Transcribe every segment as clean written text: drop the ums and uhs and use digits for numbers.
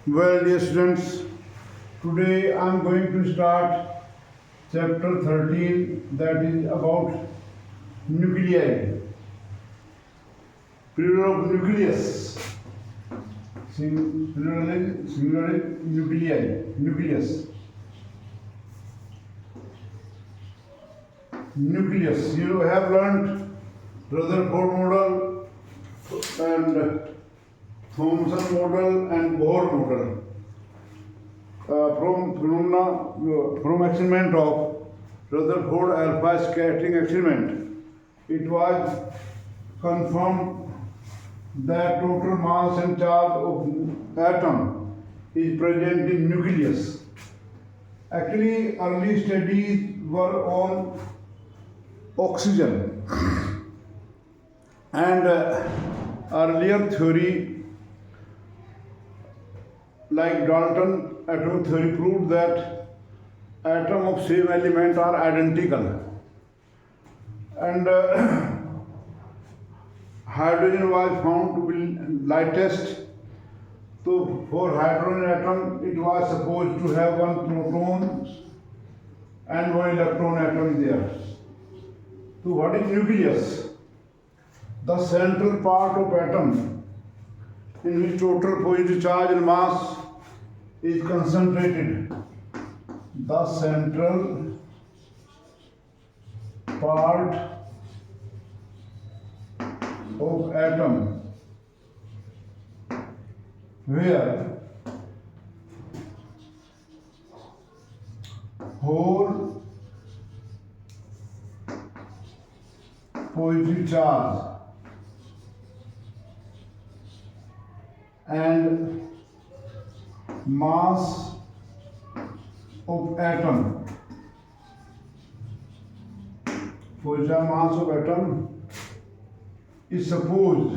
Well, dear students, today I am going to start chapter 13, that is about nuclei, plural of nucleus, singular nuclei, nucleus. Nucleus. You have learned Rutherford model and Thomson model and Bohr model. From experiment of Rutherford alpha scattering experiment, it was confirmed that total mass and charge of atom is present in nucleus. Actually, early studies were on oxygen and earlier theory like Dalton atomic theory proved that atoms of same element are identical, and hydrogen was found to be lightest. So for hydrogen atom it was supposed to have one proton and one electron atom there. So what is nucleus? The central part of atom in which total positive charge and mass is concentrated. The central part of atom where whole positive charge and mass of atom, positive mass of atom is supposed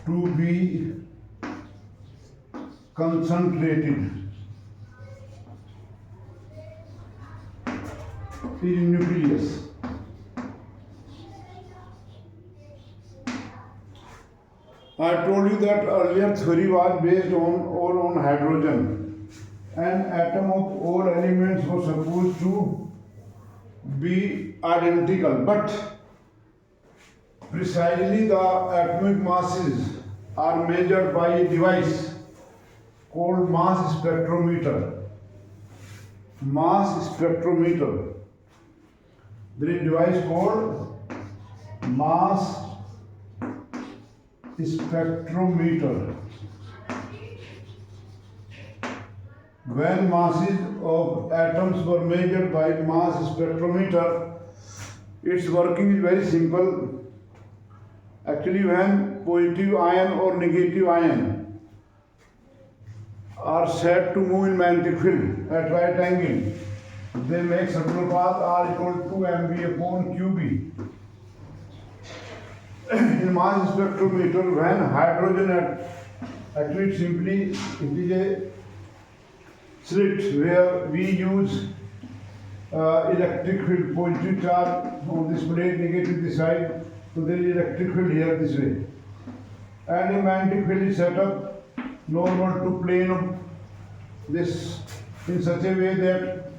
to be concentrated in nucleus. I told you that earlier theory was based on hydrogen, and atom of all elements were supposed to be identical, but precisely the atomic masses are measured by a device called mass spectrometer. Mass spectrometer. There is a device called mass spectrometer. When masses of atoms were measured by mass spectrometer, its working is very simple. Actually, when positive ion or negative ion are said to move in magnetic field at right angle, they make circular path R equal to mv upon qb. In mass spectrometer, when hydrogen actually simply it is a slit where we use electric field, positive charge on this plate, negative this side, so there is electric field here this way, and a magnetic field is set up normal to plane of this in such a way that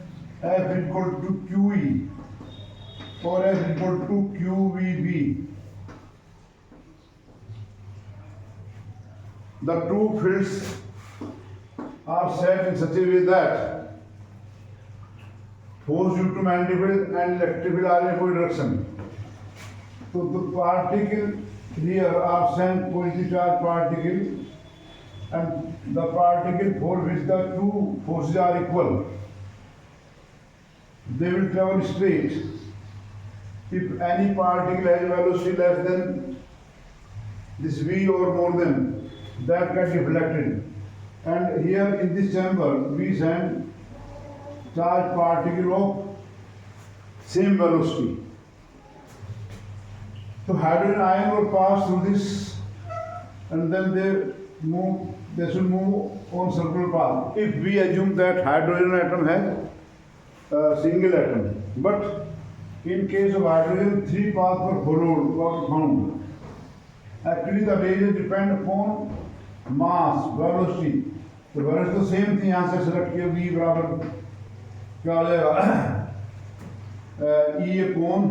F is equal to QE or F is equal to QVB. The two fields are set in such a way that force due to magnetic field and electric field are in equal direction. So the particle here are sent positive charge particle, and the particle for which the two forces are equal, they will travel straight. If any particle has velocity less than this v or more than, that gets deflected. And here in this chamber we send charged particle of same velocity. So hydrogen ion will pass through this, and then they should move on circular path. If we assume that hydrogen atom has a single atom, but In case of hydrogen, three paths were found. Actually, the radius depend upon mass, velocity. तो velocity तो same थी, यहाँ से select किया v बराबर क्या हो जाएगा E upon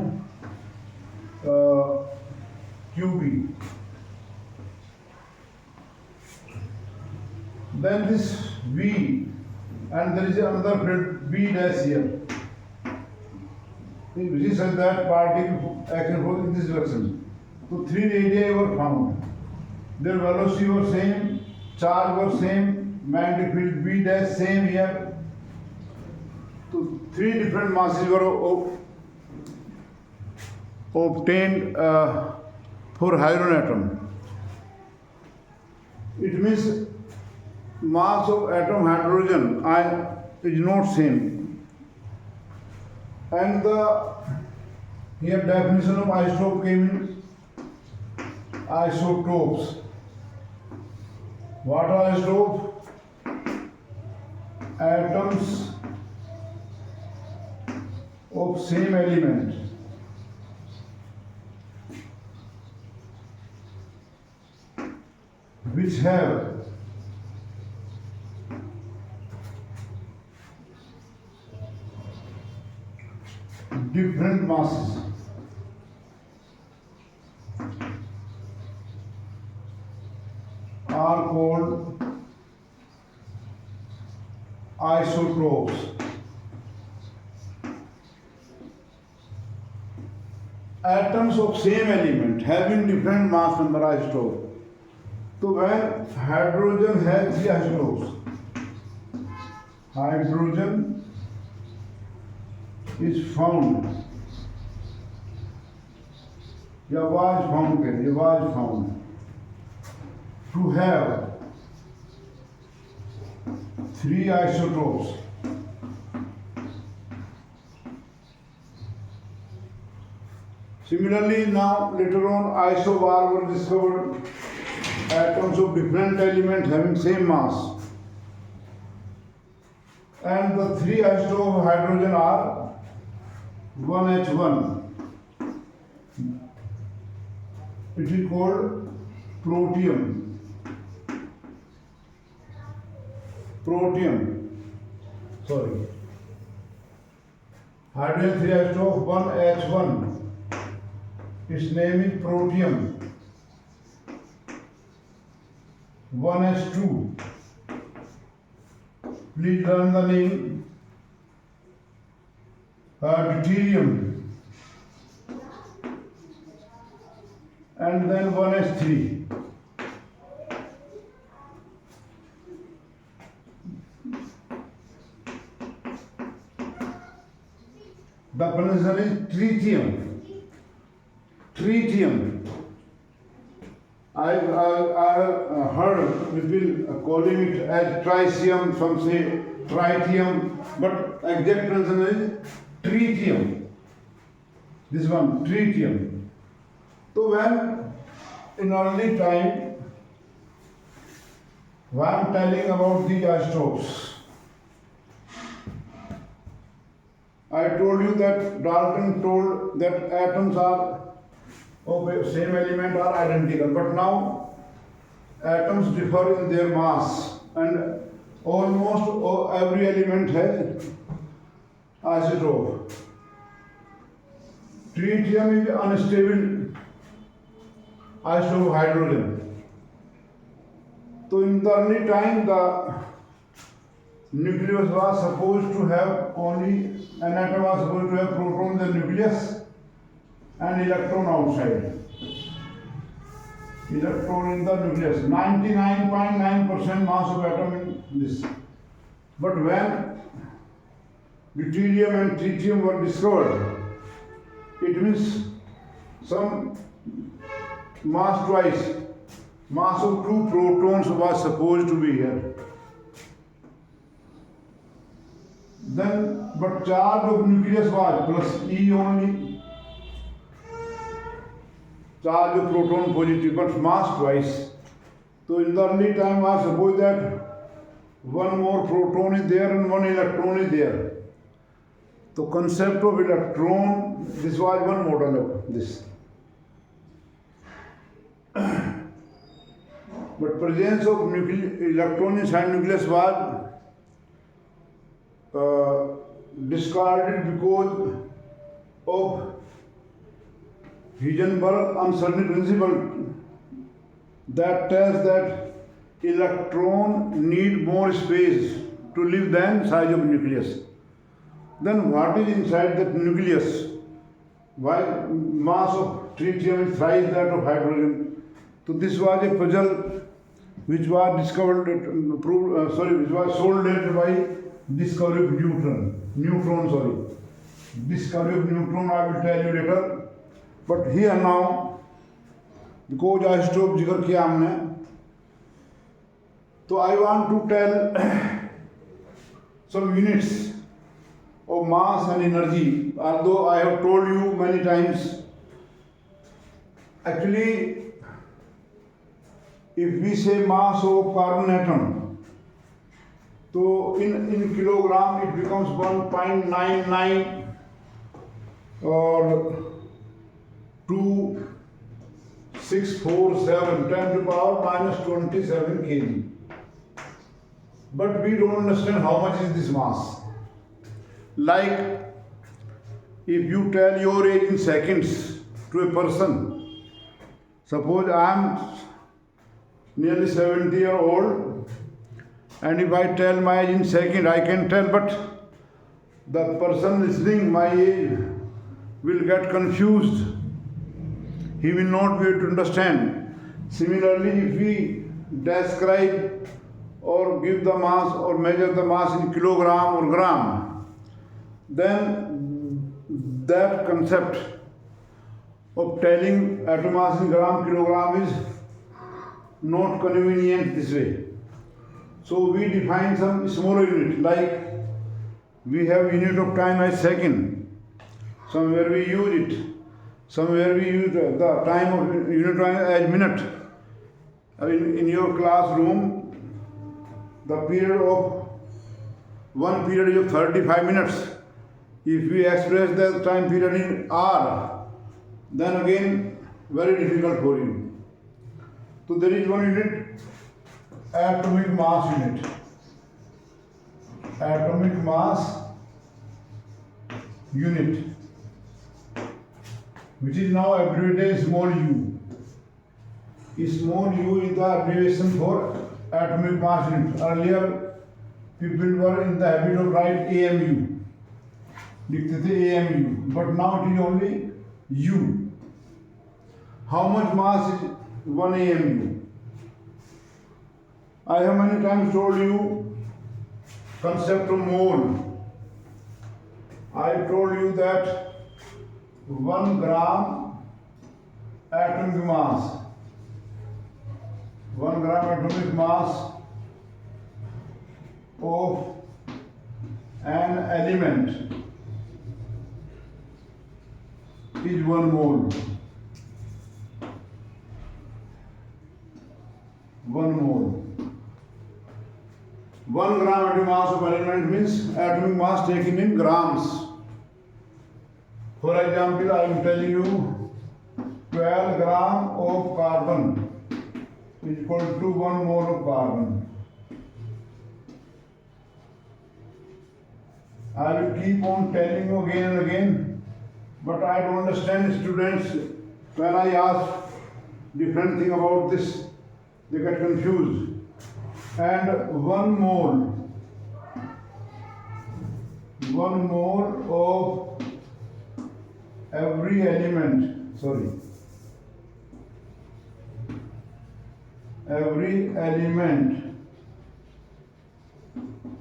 QB. Then this V, and there is another field B dash here. Which says that particle action force in this direction. So three radii were found. Their velocity was same, charge was same, magnetic field B dash same here. So three different masses were obtained for hydrogen atom. It means mass of atom hydrogen is not same. And the here definition of isotope came in. Isotopes. What are isotopes? Atoms of same element. Which have different masses. Are called isotopes. Atoms of same element having different mass number isotope. So when hydrogen has three isotopes, hydrogen is found. Was found to have three isotopes. Similarly, now later on isobar were discovered, atoms of different elements having same mass. And the three isotopes of hydrogen are 1H1. It is called protium. Hydrogen 3 isotope 1H1. Its name is protium. 1H2. Please learn the name. Deuterium. And then 1H3. The pronunciation is tritium. I heard people calling it as tritium, some say tritium, but exact pronunciation is tritium. This one, tritium. So when in early time, when I am telling about the isotopes, I told you that Dalton told that atoms are of same element are identical, but now atoms differ in their mass and almost every element has isotope. Tritium is unstable isotope of hydrogen. So in the early time, the nucleus was supposed to have only, an atom was supposed to have proton in the nucleus and electron outside. Electron in the nucleus, 99.9% mass of atom in this. But when deuterium and tritium were discovered, it means some mass twice, mass of 2 protons was supposed to be here. Then, but charge of nucleus was plus E only. Charge of proton positive, but mass twice. So in the early time, I suppose that one more proton is there and one electron is there. The concept of electron this was one model of this. But presence of electron inside nucleus was discarded because of Heisenberg uncertainty principle that tells that electron need more space to live than size of nucleus. Then what is inside that nucleus? Why mass of tritium is thrice that of hydrogen? So this was a puzzle which was discovered, which was solved later by discovery of neutron. Discovery of neutron I will tell you later. But here now, because isotope जिक्र किया हमने, so I want to tell some units of mass and energy. Although I have told you many times, actually, if we say mass of carbon atom, so in kilogram it becomes 1.99 or 2647 10 to the power minus 27 kg. But we don't understand how much is this mass. Like if you tell your age in seconds to a person, suppose I am nearly 70 years old, and if I tell my age in second, I can tell, but the person listening my age will get confused. He will not be able to understand. Similarly, if we describe or give the mass or measure the mass in kilogram or gram, then that concept of telling atom mass in gram kilogram is not convenient this way. So we define some smaller unit, like we have unit of time as second. Somewhere we use it. Somewhere we use the time of unit time as minute. In your classroom, the period of one period is of 35 minutes. If we express the time period in hour, then again very difficult for you. So there is one unit, atomic mass unit. Atomic mass unit, which is now abbreviated small u. Small u is the abbreviation for atomic mass unit. Earlier, people were in the habit of write AMU. लिखते थे AMU, but now it is only U. How much mass is 1 AMU? I have many times told you concept of mole. I told you that 1 gram atomic mass, 1 gram atomic mass of an element is 1 mole. 1 mole. 1 gram atomic mass of element means atomic mass taken in grams. For example, I am telling you 12 gram of carbon is equal to 1 mole of carbon. I will keep on telling you again and again, but I don't understand students when I ask different thing about this, they get confused. And 1 mole of every element, every element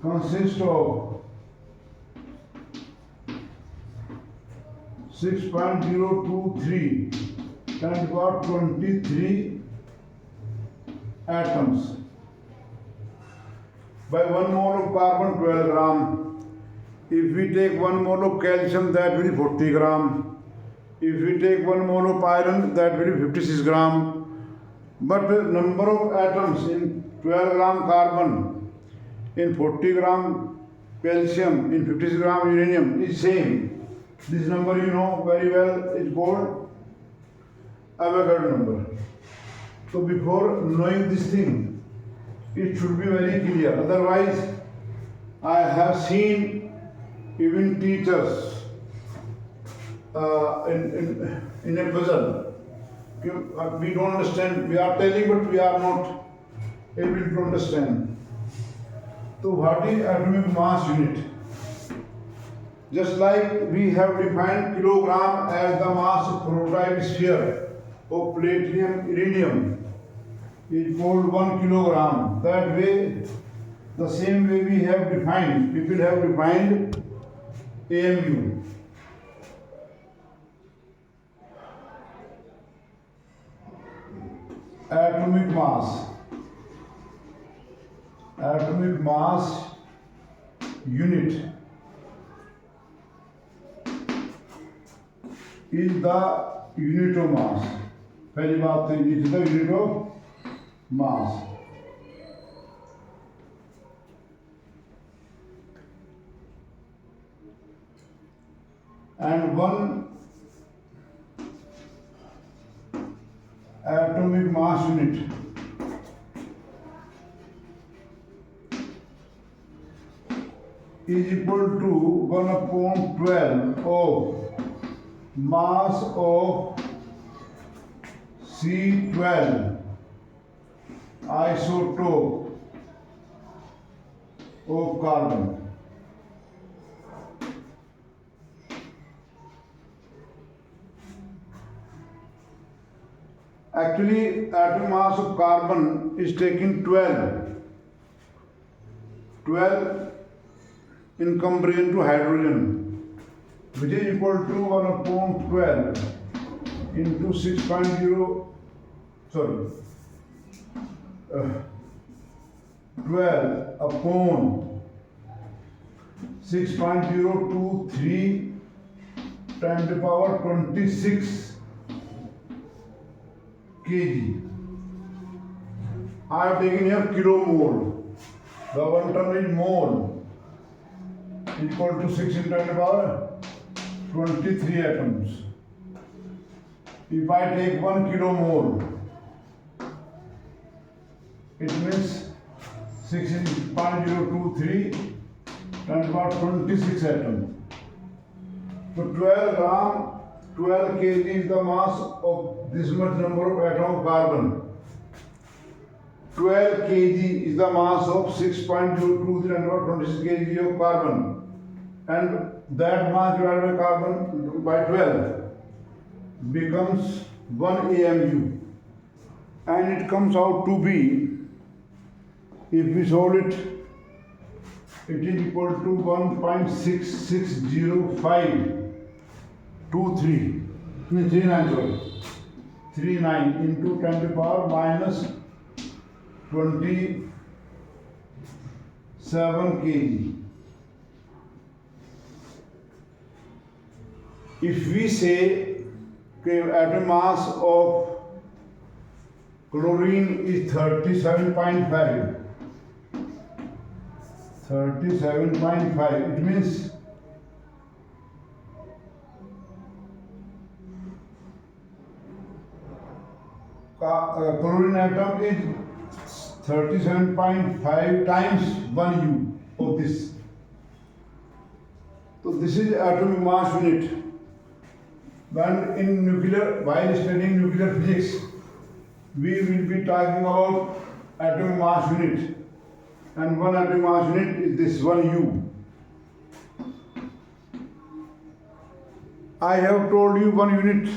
consists of 6.023 times about 23 atoms. By 1 mole of carbon, 12 gram. If we take 1 mole of calcium, that will be 40 gram. If we take 1 mole of iron, that will be 56 gram. But the number of atoms in 12 gram carbon, in 40 gram calcium, in 56 gram uranium is same. This number you know very well is called Avogadro number. So before knowing this thing, it should be very clear. Otherwise, I have seen even teachers in a puzzle. We don't understand. We are telling, but we are not able to understand. So what is atomic mass unit? Just like we have defined kilogram as the mass of prototype sphere of platinum iridium is called 1 kilogram. That way, the same way we have defined, people have defined AMU. Atomic mass unit is the unit of mass. पहली बात तो ये is the unit of mass. And one atomic mass unit is equal to 1/12 of mass of C12 isotope of carbon. Actually, atom mass of carbon is taking 12 in comparison to hydrogen, which is equal to 1/12 into 12 upon 6.023 times the power 26 kg. I have taken here kilomole. The one term is mole, equal to 6 into 10 to the power 23 atoms. If I take 1 kilomole, it means 6.023 times about 26 atoms. So 12 gram, 12 kg is the mass of this much number of atom of carbon. 12 kg is the mass of 6.023 and about 26 kg of carbon. And that mass divided by carbon by 12 becomes 1 AMU. And it comes out to be, if we solve it, it is equal to 1.660539 into 10 to the power minus 27 kg. If we say atom mass of chlorine is 37.5, it means chlorine atom is 37.5 times 1 U of this. So this is atomic mass unit. When in while studying nuclear physics, we will be talking about atomic mass unit. And one atomic mass unit is this 1 U. I have told you 1 unit.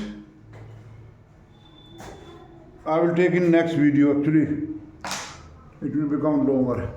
I will take in next video. Actually, it will become longer.